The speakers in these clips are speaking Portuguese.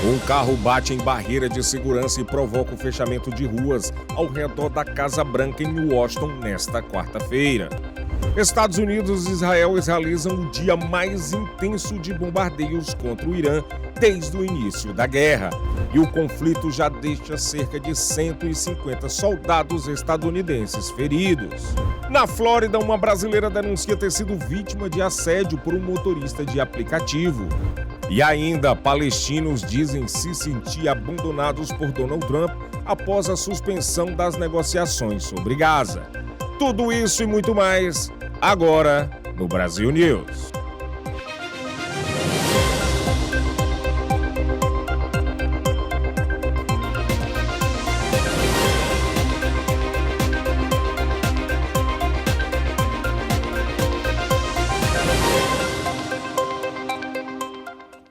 Um carro bate em barreira de segurança e provoca o fechamento de ruas ao redor da Casa Branca em Washington nesta quarta-feira. Estados Unidos e Israel realizam o dia mais intenso de bombardeios contra o Irã desde o início da guerra. E o conflito já deixa cerca de 150 soldados estadunidenses feridos. Na Flórida, uma brasileira denuncia ter sido vítima de assédio por um motorista de aplicativo. E ainda, palestinos dizem se sentir abandonados por Donald Trump após a suspensão das negociações sobre Gaza. Tudo isso e muito mais, agora no Brasil News.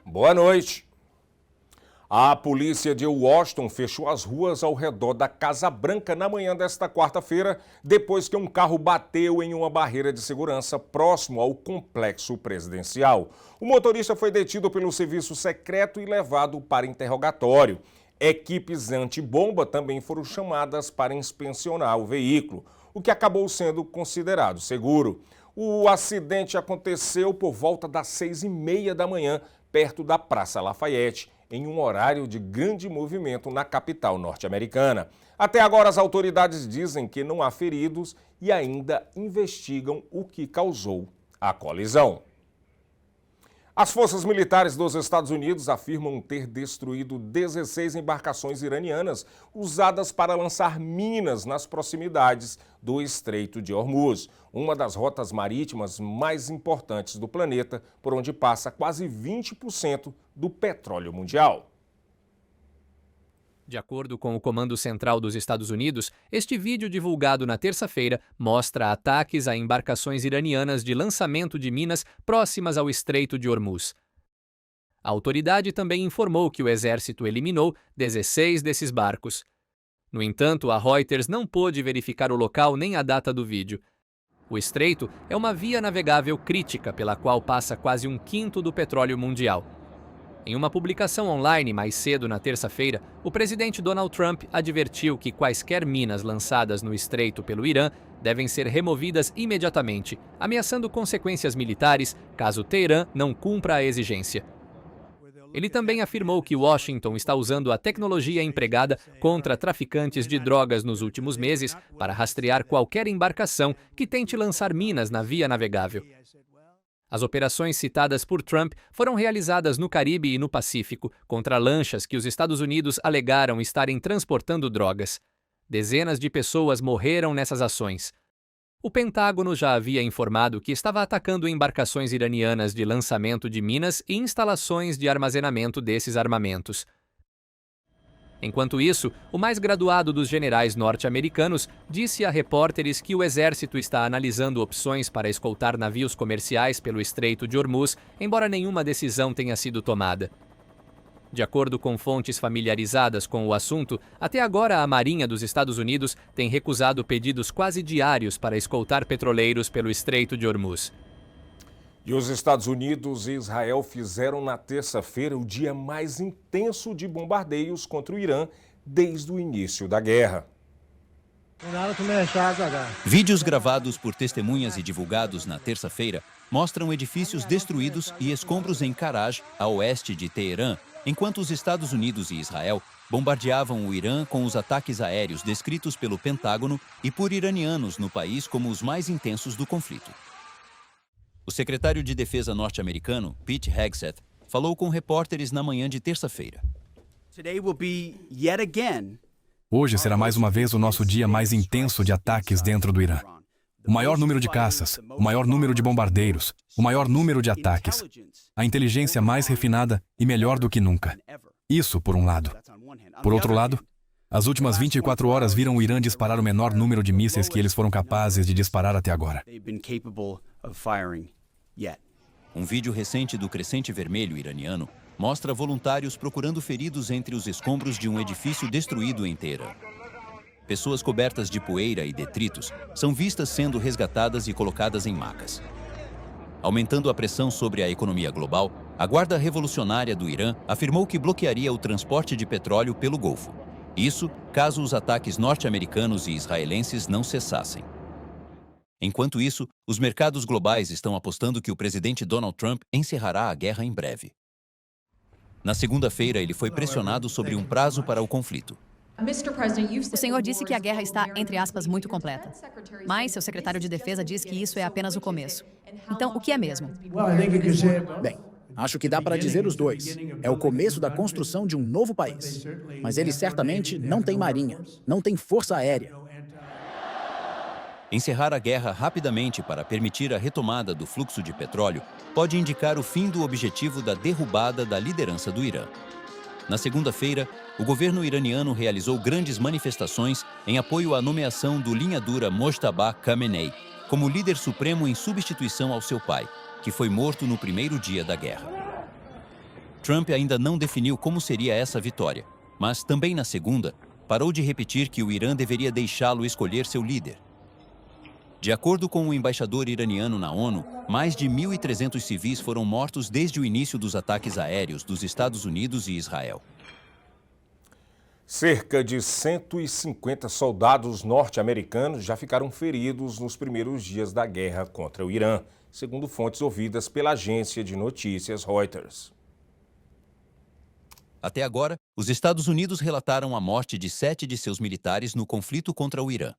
Boa noite. A polícia de Washington fechou as ruas ao redor da Casa Branca na manhã desta quarta-feira, depois que um carro bateu em uma barreira de segurança próximo ao complexo presidencial. O motorista foi detido pelo serviço secreto e levado para interrogatório. Equipes antibomba também foram chamadas para inspecionar o veículo, o que acabou sendo considerado seguro. O acidente aconteceu por volta das 6h30 da manhã, perto da Praça Lafayette, em um horário de grande movimento na capital norte-americana. Até agora, as autoridades dizem que não há feridos e ainda investigam o que causou a colisão. As forças militares dos Estados Unidos afirmam ter destruído 16 embarcações iranianas usadas para lançar minas nas proximidades do Estreito de Hormuz, uma das rotas marítimas mais importantes do planeta, por onde passa quase 20% do petróleo mundial. De acordo com o Comando Central dos Estados Unidos, este vídeo divulgado na terça-feira mostra ataques a embarcações iranianas de lançamento de minas próximas ao Estreito de Hormuz. A autoridade também informou que o exército eliminou 16 desses barcos. No entanto, a Reuters não pôde verificar o local nem a data do vídeo. O estreito é uma via navegável crítica pela qual passa quase 1/5 do petróleo mundial. Em uma publicação online mais cedo na terça-feira, o presidente Donald Trump advertiu que quaisquer minas lançadas no estreito pelo Irã devem ser removidas imediatamente, ameaçando consequências militares caso Teherã não cumpra a exigência. Ele também afirmou que Washington está usando a tecnologia empregada contra traficantes de drogas nos últimos meses para rastrear qualquer embarcação que tente lançar minas na via navegável. As operações citadas por Trump foram realizadas no Caribe e no Pacífico, contra lanchas que os Estados Unidos alegaram estarem transportando drogas. Dezenas de pessoas morreram nessas ações. O Pentágono já havia informado que estava atacando embarcações iranianas de lançamento de minas e instalações de armazenamento desses armamentos. Enquanto isso, o mais graduado dos generais norte-americanos disse a repórteres que o exército está analisando opções para escoltar navios comerciais pelo Estreito de Hormuz, embora nenhuma decisão tenha sido tomada. De acordo com fontes familiarizadas com o assunto, até agora a Marinha dos Estados Unidos tem recusado pedidos quase diários para escoltar petroleiros pelo Estreito de Hormuz. E os Estados Unidos e Israel fizeram na terça-feira o dia mais intenso de bombardeios contra o Irã desde o início da guerra. Vídeos gravados por testemunhas e divulgados na terça-feira mostram edifícios destruídos e escombros em Karaj, a oeste de Teherã, enquanto os Estados Unidos e Israel bombardeavam o Irã com os ataques aéreos descritos pelo Pentágono e por iranianos no país como os mais intensos do conflito. O secretário de Defesa norte-americano, Pete Hegseth, falou com repórteres na manhã de terça-feira. Hoje será mais uma vez o nosso dia mais intenso de ataques dentro do Irã. O maior número de caças, o maior número de bombardeiros, o maior número de ataques. A inteligência mais refinada e melhor do que nunca. Isso por um lado. Por outro lado, as últimas 24 horas viram o Irã disparar o menor número de mísseis que eles foram capazes de disparar até agora. Um vídeo recente do Crescente Vermelho iraniano mostra voluntários procurando feridos entre os escombros de um edifício destruído em Teherã. Pessoas cobertas de poeira e detritos são vistas sendo resgatadas e colocadas em macas. Aumentando a pressão sobre a economia global, a Guarda Revolucionária do Irã afirmou que bloquearia o transporte de petróleo pelo Golfo. Isso, caso os ataques norte-americanos e israelenses não cessassem. Enquanto isso, os mercados globais estão apostando que o presidente Donald Trump encerrará a guerra em breve. Na segunda-feira, ele foi pressionado sobre um prazo para o conflito. O senhor disse que a guerra está, entre aspas, muito completa. Mas seu secretário de Defesa diz que isso é apenas o começo. Então, o que é mesmo? Bem, acho que dá para dizer os dois. É o começo da construção de um novo país. Mas ele certamente não tem marinha, não tem força aérea. Encerrar a guerra rapidamente para permitir a retomada do fluxo de petróleo pode indicar o fim do objetivo da derrubada da liderança do Irã. Na segunda-feira, o governo iraniano realizou grandes manifestações em apoio à nomeação do linha-dura Mojtaba Khamenei como líder supremo em substituição ao seu pai, que foi morto no primeiro dia da guerra. Trump ainda não definiu como seria essa vitória, mas também na segunda, parou de repetir que o Irã deveria deixá-lo escolher seu líder. De acordo com o embaixador iraniano na ONU, mais de 1.300 civis foram mortos desde o início dos ataques aéreos dos Estados Unidos e Israel. Cerca de 150 soldados norte-americanos já ficaram feridos nos primeiros dias da guerra contra o Irã, segundo fontes ouvidas pela agência de notícias Reuters. Até agora, os Estados Unidos relataram a morte de 7 de seus militares no conflito contra o Irã.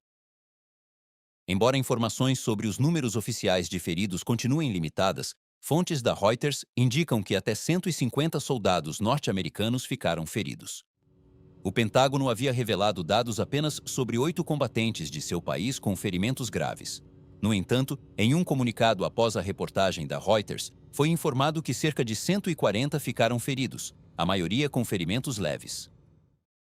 Embora informações sobre os números oficiais de feridos continuem limitadas, fontes da Reuters indicam que até 150 soldados norte-americanos ficaram feridos. O Pentágono havia revelado dados apenas sobre 8 combatentes de seu país com ferimentos graves. No entanto, em um comunicado após a reportagem da Reuters, foi informado que cerca de 140 ficaram feridos, a maioria com ferimentos leves.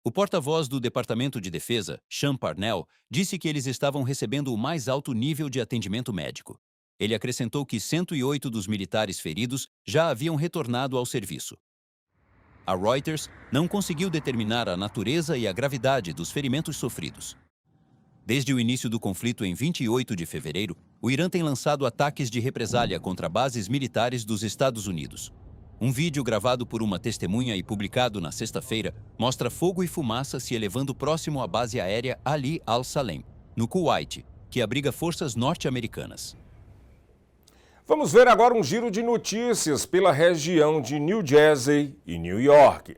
O porta-voz do Departamento de Defesa, Sean Parnell, disse que eles estavam recebendo o mais alto nível de atendimento médico. Ele acrescentou que 108 dos militares feridos já haviam retornado ao serviço. A Reuters não conseguiu determinar a natureza e a gravidade dos ferimentos sofridos. Desde o início do conflito em 28 de fevereiro, o Irã tem lançado ataques de represália contra bases militares dos Estados Unidos. Um vídeo gravado por uma testemunha e publicado na sexta-feira mostra fogo e fumaça se elevando próximo à base aérea Ali Al-Salem, no Kuwait, que abriga forças norte-americanas. Vamos ver agora um giro de notícias pela região de New Jersey e New York.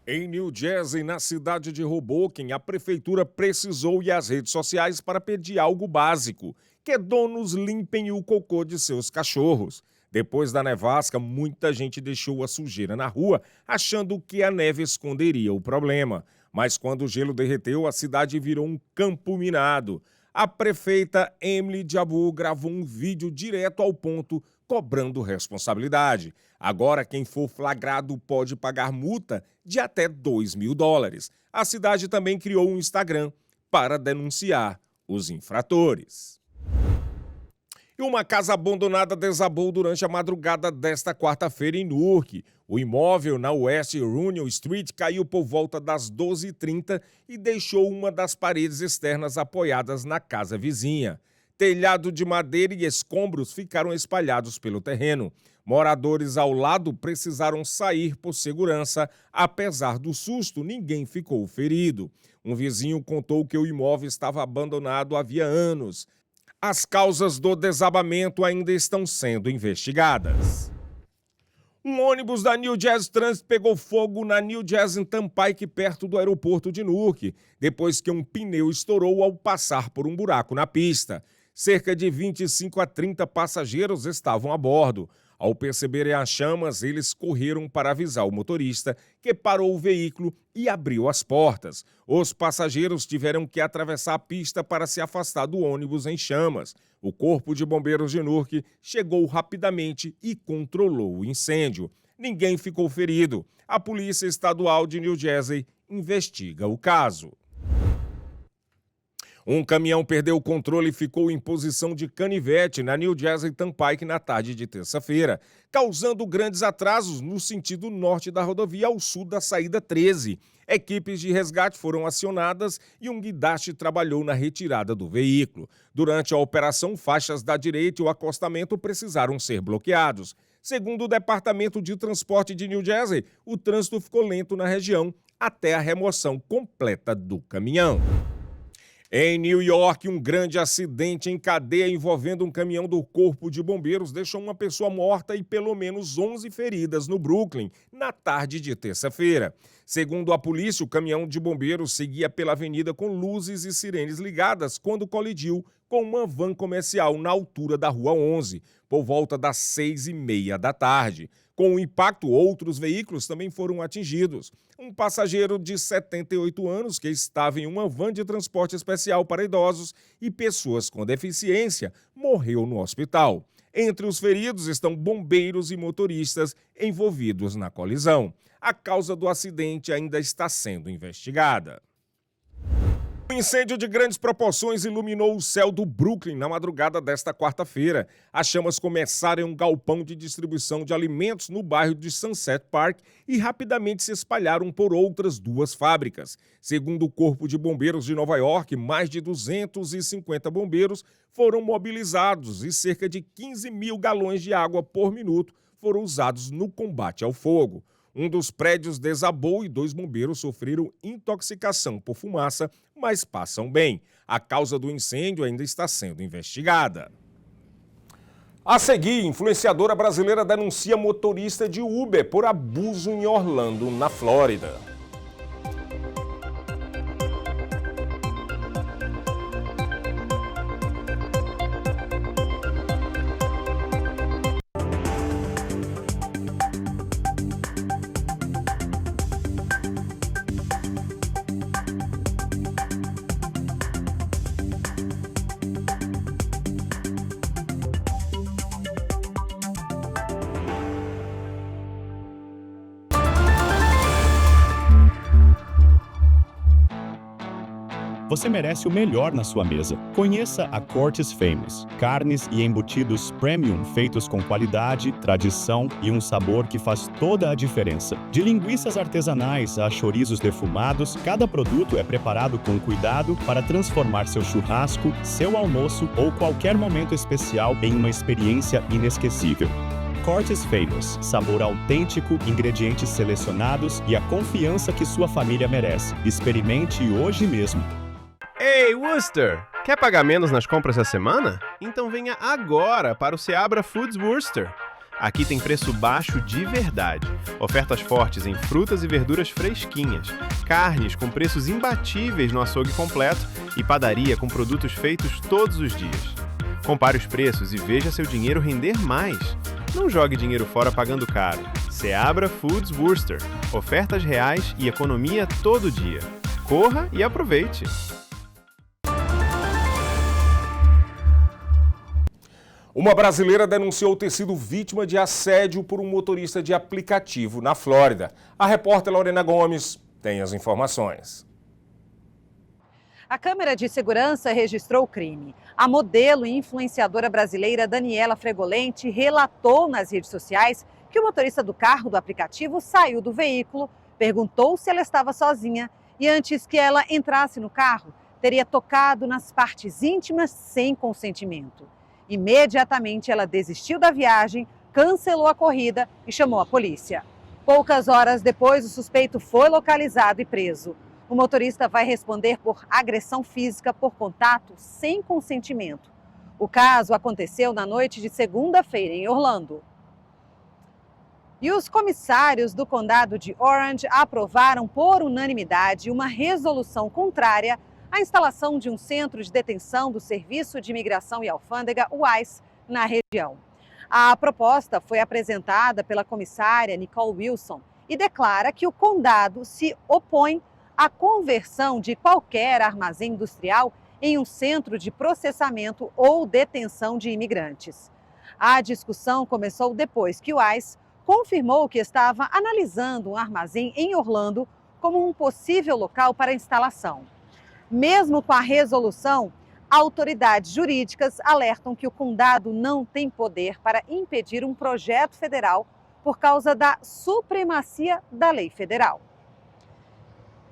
Em New Jersey, na cidade de Hoboken, a prefeitura precisou ir às redes sociais para pedir algo básico, que donos limpem o cocô de seus cachorros. Depois da nevasca, muita gente deixou a sujeira na rua, achando que a neve esconderia o problema. Mas quando o gelo derreteu, a cidade virou um campo minado. A prefeita Emily Jabu gravou um vídeo direto ao ponto, cobrando responsabilidade. Agora, quem for flagrado pode pagar multa de até $2.000. A cidade também criou um Instagram para denunciar os infratores. E uma casa abandonada desabou durante a madrugada desta quarta-feira em Newark. O imóvel na West Union Street caiu por volta das 12h30 e deixou uma das paredes externas apoiadas na casa vizinha. Telhado de madeira e escombros ficaram espalhados pelo terreno. Moradores ao lado precisaram sair por segurança. Apesar do susto, ninguém ficou ferido. Um vizinho contou que o imóvel estava abandonado havia anos. As causas do desabamento ainda estão sendo investigadas. Um ônibus da New Jersey Transit pegou fogo na New Jersey Turnpike, perto do aeroporto de Newark, depois que um pneu estourou ao passar por um buraco na pista. Cerca de 25 a 30 passageiros estavam a bordo. Ao perceberem as chamas, eles correram para avisar o motorista, que parou o veículo e abriu as portas. Os passageiros tiveram que atravessar a pista para se afastar do ônibus em chamas. O Corpo de Bombeiros de Newark chegou rapidamente e controlou o incêndio. Ninguém ficou ferido. A Polícia Estadual de New Jersey investiga o caso. Um caminhão perdeu o controle e ficou em posição de canivete na New Jersey Turnpike na tarde de terça-feira, causando grandes atrasos no sentido norte da rodovia ao sul da saída 13. Equipes de resgate foram acionadas e um guindaste trabalhou na retirada do veículo. Durante a operação, faixas da direita e o acostamento precisaram ser bloqueados. Segundo o Departamento de Transporte de New Jersey, o trânsito ficou lento na região até a remoção completa do caminhão. Em New York, um grande acidente em cadeia envolvendo um caminhão do Corpo de Bombeiros deixou uma pessoa morta e pelo menos 11 feridas no Brooklyn, na tarde de terça-feira. Segundo a polícia, o caminhão de bombeiros seguia pela avenida com luzes e sirenes ligadas quando colidiu com uma van comercial na altura da Rua 11, por volta das 6h30 da tarde. Com o impacto, outros veículos também foram atingidos. Um passageiro de 78 anos que estava em uma van de transporte especial para idosos e pessoas com deficiência morreu no hospital. Entre os feridos estão bombeiros e motoristas envolvidos na colisão. A causa do acidente ainda está sendo investigada. Um incêndio de grandes proporções iluminou o céu do Brooklyn na madrugada desta quarta-feira. As chamas começaram em um galpão de distribuição de alimentos no bairro de Sunset Park e rapidamente se espalharam por outras 2 fábricas. Segundo o Corpo de Bombeiros de Nova York, mais de 250 bombeiros foram mobilizados e cerca de 15 mil galões de água por minuto foram usados no combate ao fogo. Um dos prédios desabou e 2 bombeiros sofreram intoxicação por fumaça, mas passam bem. A causa do incêndio ainda está sendo investigada. A seguir, influenciadora brasileira denuncia motorista de Uber por abuso em Orlando, na Flórida. Você merece o melhor na sua mesa. Conheça a Cortes Famous. Carnes e embutidos premium feitos com qualidade, tradição e um sabor que faz toda a diferença. De linguiças artesanais a chorizos defumados, cada produto é preparado com cuidado para transformar seu churrasco, seu almoço ou qualquer momento especial em uma experiência inesquecível. Cortes Famous, sabor autêntico, ingredientes selecionados e a confiança que sua família merece. Experimente hoje mesmo. Ei, Worcester! Quer pagar menos nas compras da semana? Então venha agora para o Seabra Foods Worcester. Aqui tem preço baixo de verdade. Ofertas fortes em frutas e verduras fresquinhas, carnes com preços imbatíveis no açougue completo e padaria com produtos feitos todos os dias. Compare os preços e veja seu dinheiro render mais. Não jogue dinheiro fora pagando caro. Seabra Foods Worcester. Ofertas reais e economia todo dia. Corra e aproveite! Uma brasileira denunciou ter sido vítima de assédio por um motorista de aplicativo na Flórida. A repórter Lorena Gomes tem as informações. A câmera de segurança registrou o crime. A modelo e influenciadora brasileira Daniela Fregolente relatou nas redes sociais que o motorista do carro do aplicativo saiu do veículo, perguntou se ela estava sozinha e antes que ela entrasse no carro, teria tocado nas partes íntimas sem consentimento. Imediatamente ela desistiu da viagem, cancelou a corrida e chamou a polícia. Poucas horas depois, o suspeito foi localizado e preso. O motorista vai responder por agressão física por contato sem consentimento. O caso aconteceu na noite de segunda-feira em Orlando. E os comissários do condado de Orange aprovaram por unanimidade uma resolução contrária à instalação de um centro de detenção do Serviço de Imigração e Alfândega, o ICE, na região. A proposta foi apresentada pela comissária Nicole Wilson e declara que o condado se opõe à conversão de qualquer armazém industrial em um centro de processamento ou detenção de imigrantes. A discussão começou depois que o ICE confirmou que estava analisando um armazém em Orlando como um possível local para instalação. Mesmo com a resolução, autoridades jurídicas alertam que o condado não tem poder para impedir um projeto federal por causa da supremacia da lei federal.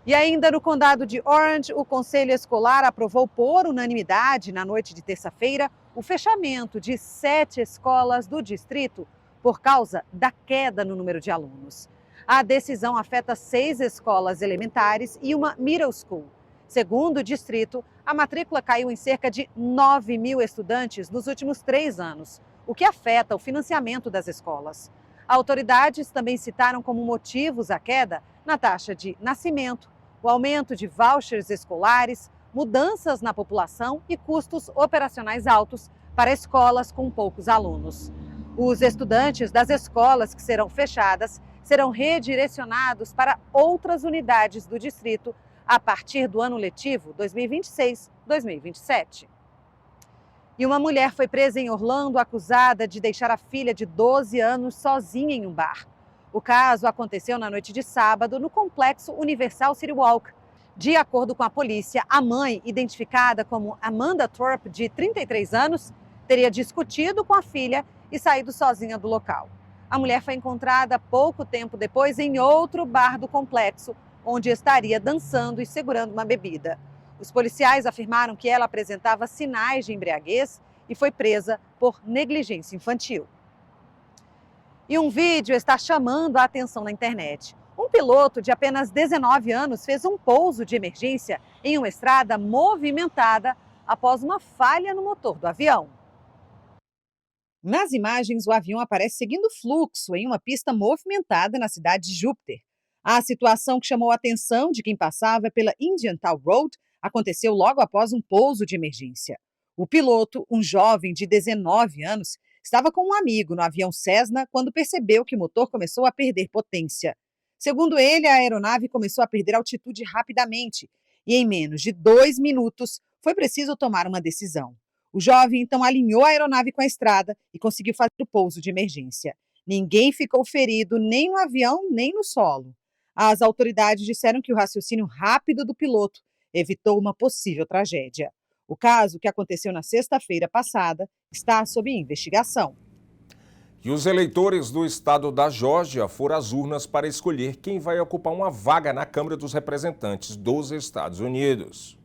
E ainda no condado de Orange, o Conselho Escolar aprovou por unanimidade, na noite de terça-feira, o fechamento de 7 escolas do distrito por causa da queda no número de alunos. A decisão afeta 6 escolas elementares e uma middle school. Segundo o distrito, a matrícula caiu em cerca de 9 mil estudantes nos últimos 3 anos, o que afeta o financiamento das escolas. Autoridades também citaram como motivos a queda na taxa de nascimento, o aumento de vouchers escolares, mudanças na população e custos operacionais altos para escolas com poucos alunos. Os estudantes das escolas que serão fechadas serão redirecionados para outras unidades do distrito a partir do ano letivo 2026-2027. E uma mulher foi presa em Orlando acusada de deixar a filha de 12 anos sozinha em um bar. O caso aconteceu na noite de sábado no complexo Universal City Walk. De acordo com a polícia, a mãe, identificada como Amanda Thorpe, de 33 anos, teria discutido com a filha e saído sozinha do local. A mulher foi encontrada pouco tempo depois em outro bar do complexo, onde estaria dançando e segurando uma bebida. Os policiais afirmaram que ela apresentava sinais de embriaguez e foi presa por negligência infantil. E um vídeo está chamando a atenção na internet. Um piloto de apenas 19 anos fez um pouso de emergência em uma estrada movimentada após uma falha no motor do avião. Nas imagens, o avião aparece seguindo fluxo em uma pista movimentada na cidade de Júpiter. A situação que chamou a atenção de quem passava pela Indiantown Road aconteceu logo após um pouso de emergência. O piloto, um jovem de 19 anos, estava com um amigo no avião Cessna quando percebeu que o motor começou a perder potência. Segundo ele, a aeronave começou a perder altitude rapidamente e, em menos de 2 minutos, foi preciso tomar uma decisão. O jovem então alinhou a aeronave com a estrada e conseguiu fazer o pouso de emergência. Ninguém ficou ferido nem no avião nem no solo. As autoridades disseram que o raciocínio rápido do piloto evitou uma possível tragédia. O caso, que aconteceu na sexta-feira passada, está sob investigação. E os eleitores do estado da Geórgia foram às urnas para escolher quem vai ocupar uma vaga na Câmara dos Representantes dos Estados Unidos.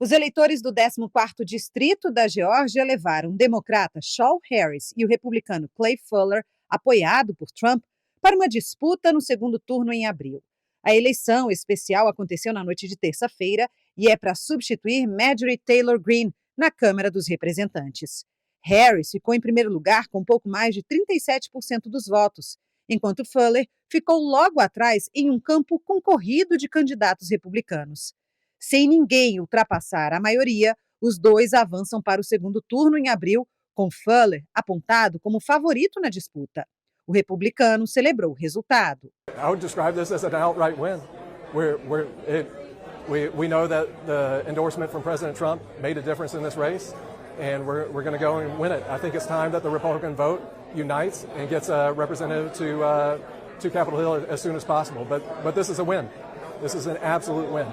Os eleitores do 14º Distrito da Geórgia levaram o democrata Shawn Harris e o republicano Clay Fuller, apoiado por Trump, para uma disputa no segundo turno em abril. A eleição especial aconteceu na noite de terça-feira e é para substituir Marjorie Taylor Greene na Câmara dos Representantes. Harris ficou em primeiro lugar com pouco mais de 37% dos votos, enquanto Fuller ficou logo atrás em um campo concorrido de candidatos republicanos. Sem ninguém ultrapassar a maioria, os dois avançam para o segundo turno em abril, com Fuller apontado como favorito na disputa. O republicano celebrou o resultado. I would describe this as an outright win. We know that the endorsement from President Trump made a difference in this race, and we're going to go and win it. I think it's time that the Republican vote unites and gets a representative to Capitol Hill as soon as possible. But this is a win. This is an absolute win.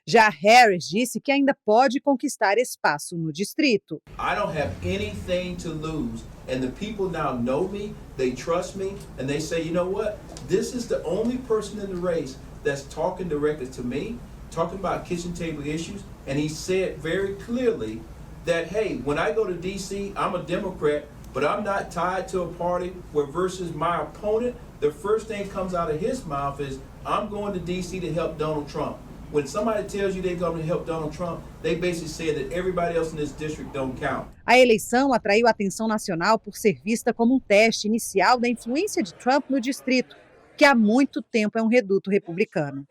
Já Harris disse que ainda pode conquistar espaço no distrito. I don't have anything to lose, and the people now know me, they trust me, and they say, you know what? This is the only person in the race that's talking directly to me, talking about kitchen table issues, and he said very clearly that, hey, when I go to D.C., I'm a Democrat, but I'm not tied to a party where versus my opponent, the first thing comes out of his mouth is, I'm going to D.C. to help Donald Trump. When somebody tells you they're going to help Donald Trump, they basically say that everybody else in this district don't count. A eleição atraiu a atenção nacional por ser vista como um teste inicial da influência de Trump no distrito, que há muito tempo é um reduto republicano.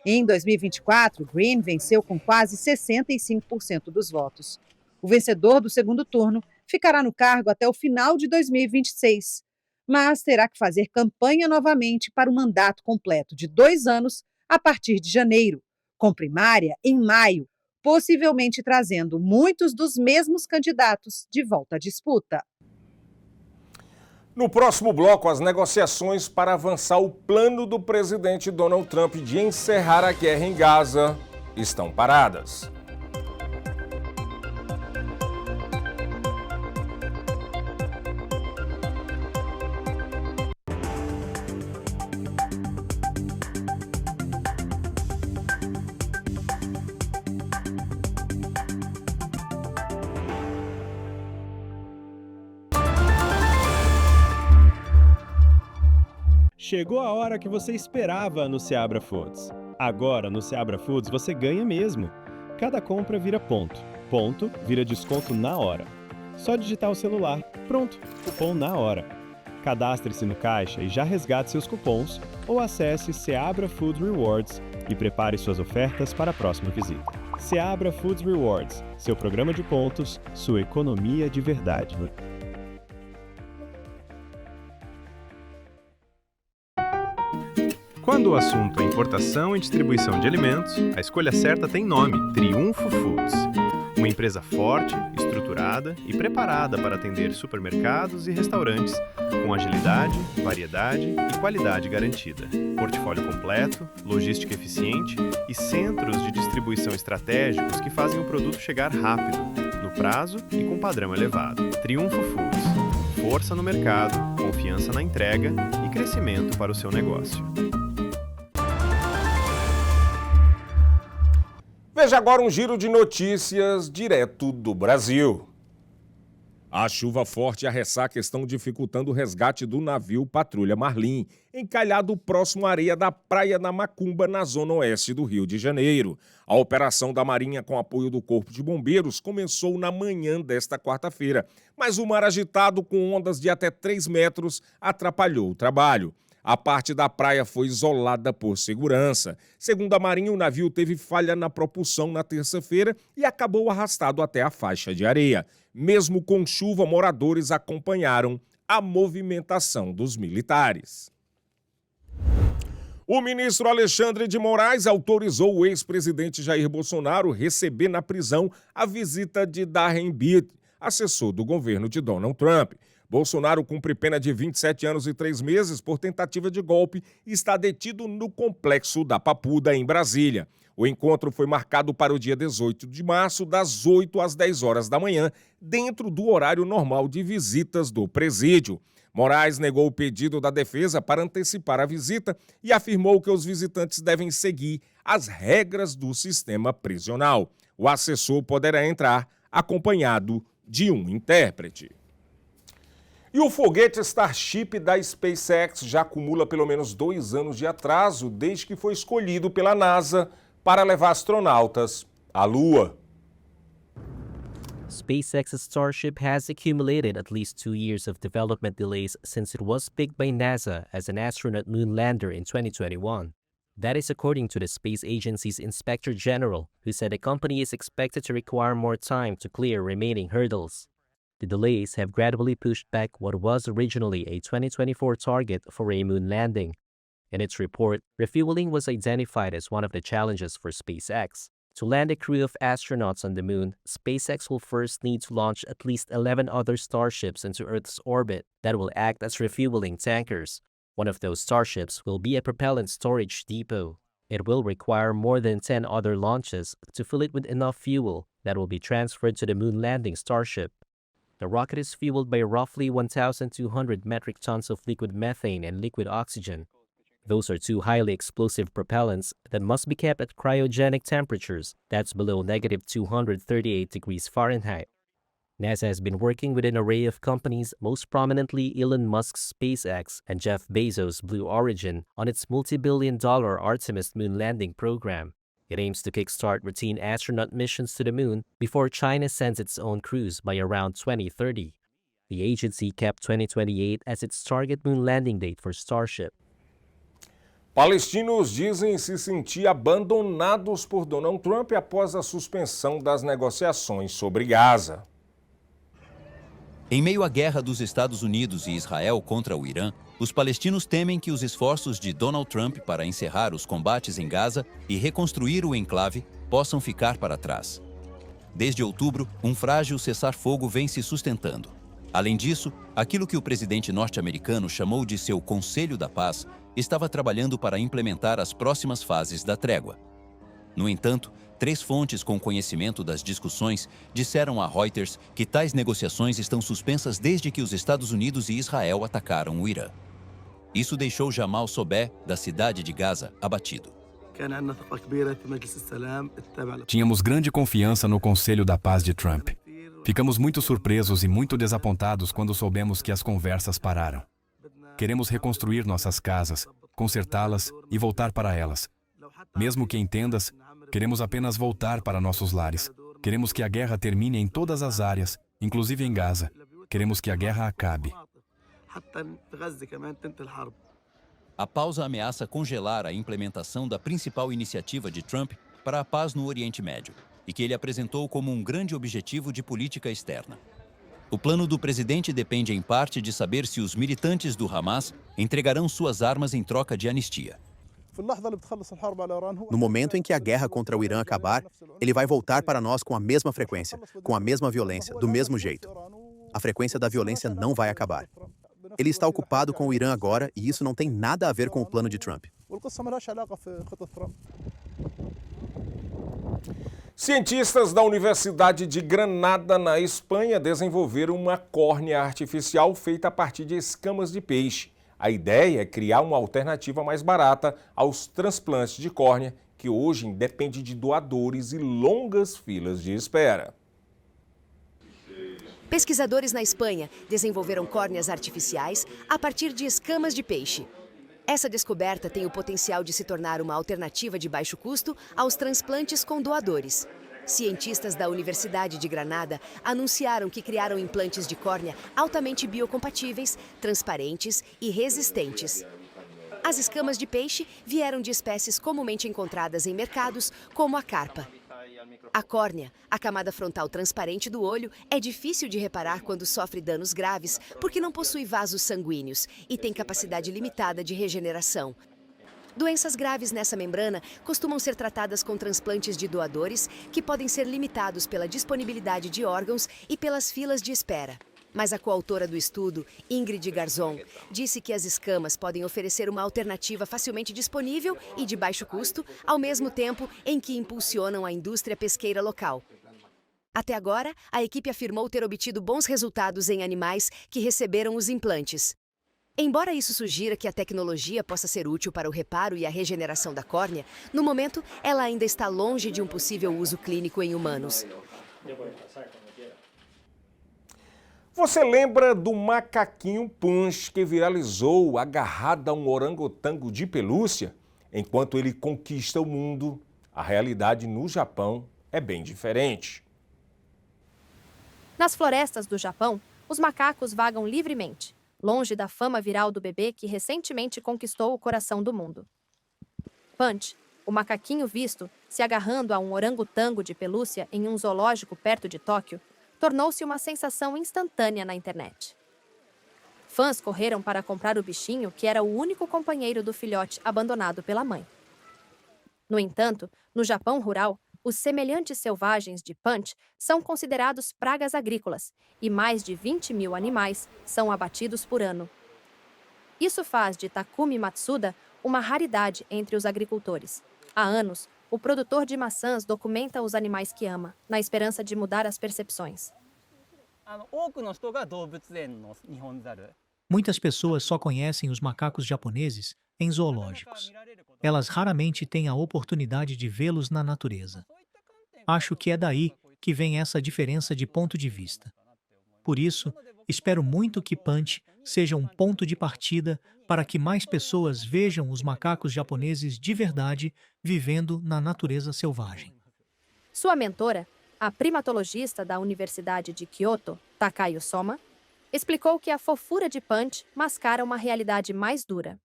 Em 2024, Greene venceu com quase 65% dos votos. O vencedor do segundo turno ficará no cargo até o final de 2026, mas terá que fazer campanha novamente para o mandato completo de 2 anos a partir de janeiro, com primária em maio, possivelmente trazendo muitos dos mesmos candidatos de volta à disputa. No próximo bloco, as negociações para avançar o plano do presidente Donald Trump de encerrar a guerra em Gaza estão paradas. Chegou a hora que você esperava no Seabra Foods. Agora, no Seabra Foods, você ganha mesmo. Cada compra vira ponto. Ponto vira desconto na hora. Só digitar o celular. Pronto, cupom na hora. Cadastre-se no caixa e já resgate seus cupons ou acesse Seabra Food Rewards e prepare suas ofertas para a próxima visita. Seabra Foods Rewards, seu programa de pontos, sua economia de verdade. Quando o assunto é importação e distribuição de alimentos, a escolha certa tem nome: Triunfo Foods. Uma empresa forte, estruturada e preparada para atender supermercados e restaurantes com agilidade, variedade e qualidade garantida. Portfólio completo, logística eficiente e centros de distribuição estratégicos que fazem o produto chegar rápido, no prazo e com padrão elevado. Triunfo Foods. Força no mercado, confiança na entrega e crescimento para o seu negócio. Veja agora um giro de notícias direto do Brasil. A chuva forte e a ressaca estão dificultando o resgate do navio Patrulha Marlim, encalhado próximo à areia da Praia da Macumba, na zona oeste do Rio de Janeiro. A operação da Marinha, com apoio do Corpo de Bombeiros, começou na manhã desta quarta-feira, mas o mar agitado, com ondas de até 3 metros, atrapalhou o trabalho. A parte da praia foi isolada por segurança. Segundo a Marinha, o navio teve falha na propulsão na terça-feira e acabou arrastado até a faixa de areia. Mesmo com chuva, moradores acompanharam a movimentação dos militares. O ministro Alexandre de Moraes autorizou o ex-presidente Jair Bolsonaro receber na prisão a visita de Darren Beatty, assessor do governo de Donald Trump. Bolsonaro cumpre pena de 27 anos e 3 meses por tentativa de golpe e está detido no Complexo da Papuda, em Brasília. O encontro foi marcado para o dia 18 de março, das 8 às 10 horas da manhã, dentro do horário normal de visitas do presídio. Moraes negou o pedido da defesa para antecipar a visita e afirmou que os visitantes devem seguir as regras do sistema prisional. O assessor poderá entrar acompanhado de um intérprete. E o foguete Starship da SpaceX já acumula pelo menos 2 anos de atraso desde que foi escolhido pela NASA para levar astronautas à Lua. SpaceX's Starship has accumulated at least 2 years of development delays since it was picked by NASA as an astronaut moon lander in 2021. That is according to the space agency's Inspector General, who said the company is expected to require more time to clear remaining hurdles. The delays have gradually pushed back what was originally a 2024 target for a moon landing. In its report, refueling was identified as one of the challenges for SpaceX. To land a crew of astronauts on the moon, SpaceX will first need to launch at least 11 other Starships into Earth's orbit that will act as refueling tankers. One of those Starships will be a propellant storage depot. It will require more than 10 other launches to fill it with enough fuel that will be transferred to the moon landing Starship. The rocket is fueled by roughly 1,200 metric tons of liquid methane and liquid oxygen. Those are 2 highly explosive propellants that must be kept at cryogenic temperatures, that's below -238 degrees Fahrenheit. NASA has been working with an array of companies, most prominently Elon Musk's SpaceX and Jeff Bezos' Blue Origin, on its multi-billion-dollar Artemis moon landing program. It aims to kickstart routine astronaut missions to the moon before China sends its own crews by around 2030. The agency kept 2028 as its target moon landing date for Starship. Palestinos dizem se sentir abandonados por Donald Trump após a suspensão das negociações sobre Gaza. Em meio à guerra dos Estados Unidos e Israel contra o Irã, os palestinos temem que os esforços de Donald Trump para encerrar os combates em Gaza e reconstruir o enclave possam ficar para trás. Desde outubro, um frágil cessar-fogo vem se sustentando. Além disso, aquilo que o presidente norte-americano chamou de seu Conselho da Paz estava trabalhando para implementar as próximas fases da trégua. No entanto, 3 fontes com conhecimento das discussões disseram a Reuters que tais negociações estão suspensas desde que os Estados Unidos e Israel atacaram o Irã. Isso deixou Jamal Sobé, da cidade de Gaza, abatido. Tínhamos grande confiança no Conselho da Paz de Trump. Ficamos muito surpresos e muito desapontados quando soubemos que as conversas pararam. Queremos reconstruir nossas casas, consertá-las e voltar para elas. Mesmo que em tendas, queremos apenas voltar para nossos lares. Queremos que a guerra termine em todas as áreas, inclusive em Gaza. Queremos que a guerra acabe. A pausa ameaça congelar a implementação da principal iniciativa de Trump para a paz no Oriente Médio, e que ele apresentou como um grande objetivo de política externa. O plano do presidente depende em parte de saber se os militantes do Hamas entregarão suas armas em troca de anistia. No momento em que a guerra contra o Irã acabar, ele vai voltar para nós com a mesma frequência, com a mesma violência, do mesmo jeito. A frequência da violência não vai acabar. Ele está ocupado com o Irã agora e isso não tem nada a ver com o plano de Trump. Cientistas da Universidade de Granada, na Espanha, desenvolveram uma córnea artificial feita a partir de escamas de peixe. A ideia é criar uma alternativa mais barata aos transplantes de córnea, que hoje depende de doadores e longas filas de espera. Pesquisadores na Espanha desenvolveram córneas artificiais a partir de escamas de peixe. Essa descoberta tem o potencial de se tornar uma alternativa de baixo custo aos transplantes com doadores. Cientistas da Universidade de Granada anunciaram que criaram implantes de córnea altamente biocompatíveis, transparentes e resistentes. As escamas de peixe vieram de espécies comumente encontradas em mercados, como a carpa. A córnea, a camada frontal transparente do olho, é difícil de reparar quando sofre danos graves porque não possui vasos sanguíneos e tem capacidade limitada de regeneração. Doenças graves nessa membrana costumam ser tratadas com transplantes de doadores que podem ser limitados pela disponibilidade de órgãos e pelas filas de espera. Mas a coautora do estudo, Ingrid Garzon, disse que as escamas podem oferecer uma alternativa facilmente disponível e de baixo custo, ao mesmo tempo em que impulsionam a indústria pesqueira local. Até agora, a equipe afirmou ter obtido bons resultados em animais que receberam os implantes. Embora isso sugira que a tecnologia possa ser útil para o reparo e a regeneração da córnea, no momento, ela ainda está longe de um possível uso clínico em humanos. Você lembra do macaquinho Punch que viralizou agarrado a um orangotango de pelúcia? Enquanto ele conquista o mundo, a realidade no Japão é bem diferente. Nas florestas do Japão, os macacos vagam livremente, longe da fama viral do bebê que recentemente conquistou o coração do mundo. Punch, o macaquinho visto se agarrando a um orangotango de pelúcia em um zoológico perto de Tóquio, tornou-se uma sensação instantânea na internet. Fãs correram para comprar o bichinho que era o único companheiro do filhote abandonado pela mãe. No entanto, no Japão rural, os semelhantes selvagens de Punch são considerados pragas agrícolas e mais de 20 mil animais são abatidos por ano. Isso faz de Takumi Matsuda uma raridade entre os agricultores. Há anos, o produtor de maçãs documenta os animais que ama, na esperança de mudar as percepções. Muitas pessoas só conhecem os macacos japoneses em zoológicos. Elas raramente têm a oportunidade de vê-los na natureza. Acho que é daí que vem essa diferença de ponto de vista. Por isso, espero muito que Punch seja um ponto de partida para que mais pessoas vejam os macacos japoneses de verdade vivendo na natureza selvagem. Sua mentora, a primatologista da Universidade de Kyoto, Takayo Soma, explicou que a fofura de Punch mascara uma realidade mais dura.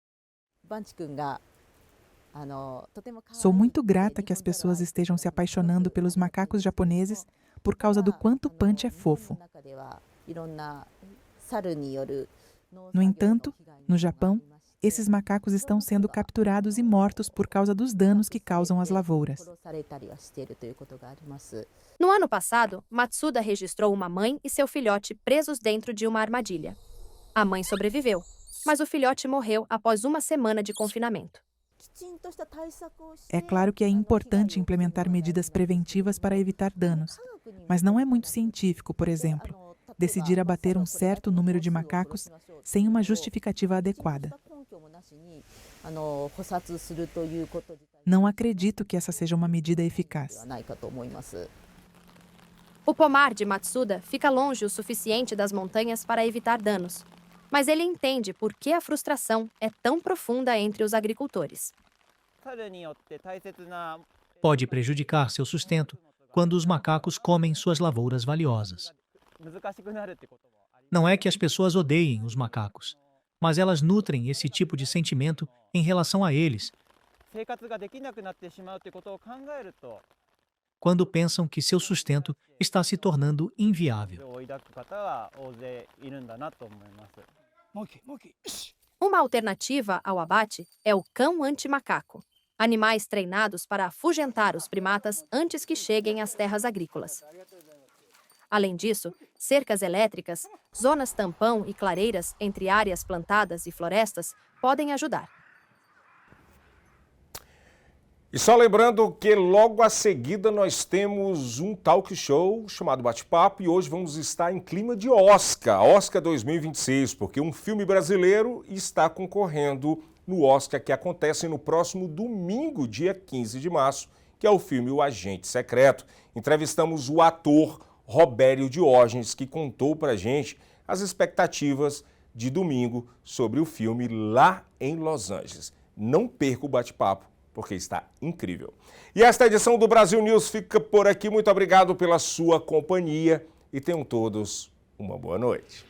Sou muito grata que as pessoas estejam se apaixonando pelos macacos japoneses por causa do quanto Punch é fofo. No entanto, no Japão, esses macacos estão sendo capturados e mortos por causa dos danos que causam às lavouras. No ano passado, Matsuda registrou uma mãe e seu filhote presos dentro de uma armadilha. A mãe sobreviveu, mas o filhote morreu após uma semana de confinamento. É claro que é importante implementar medidas preventivas para evitar danos, mas não é muito científico, por exemplo, decidir abater um certo número de macacos sem uma justificativa adequada. Não acredito que essa seja uma medida eficaz. O pomar de Matsuda fica longe o suficiente das montanhas para evitar danos, mas ele entende por que a frustração é tão profunda entre os agricultores. Pode prejudicar seu sustento quando os macacos comem suas lavouras valiosas. Não é que as pessoas odeiem os macacos, mas elas nutrem esse tipo de sentimento em relação a eles, quando pensam que seu sustento está se tornando inviável. Uma alternativa ao abate é o cão anti-macaco, animais treinados para afugentar os primatas antes que cheguem às terras agrícolas. Além disso, cercas elétricas, zonas tampão e clareiras entre áreas plantadas e florestas podem ajudar. E só lembrando que logo a seguida nós temos um talk show chamado Bate-Papo e hoje vamos estar em clima de Oscar 2026, porque um filme brasileiro está concorrendo no Oscar que acontece no próximo domingo, dia 15 de março, que é o filme O Agente Secreto. Entrevistamos o ator Robério Diógenes, que contou pra gente as expectativas de domingo sobre o filme lá em Los Angeles. Não perca o bate-papo, porque está incrível. E esta edição do Brasil News fica por aqui. Muito obrigado pela sua companhia e tenham todos uma boa noite.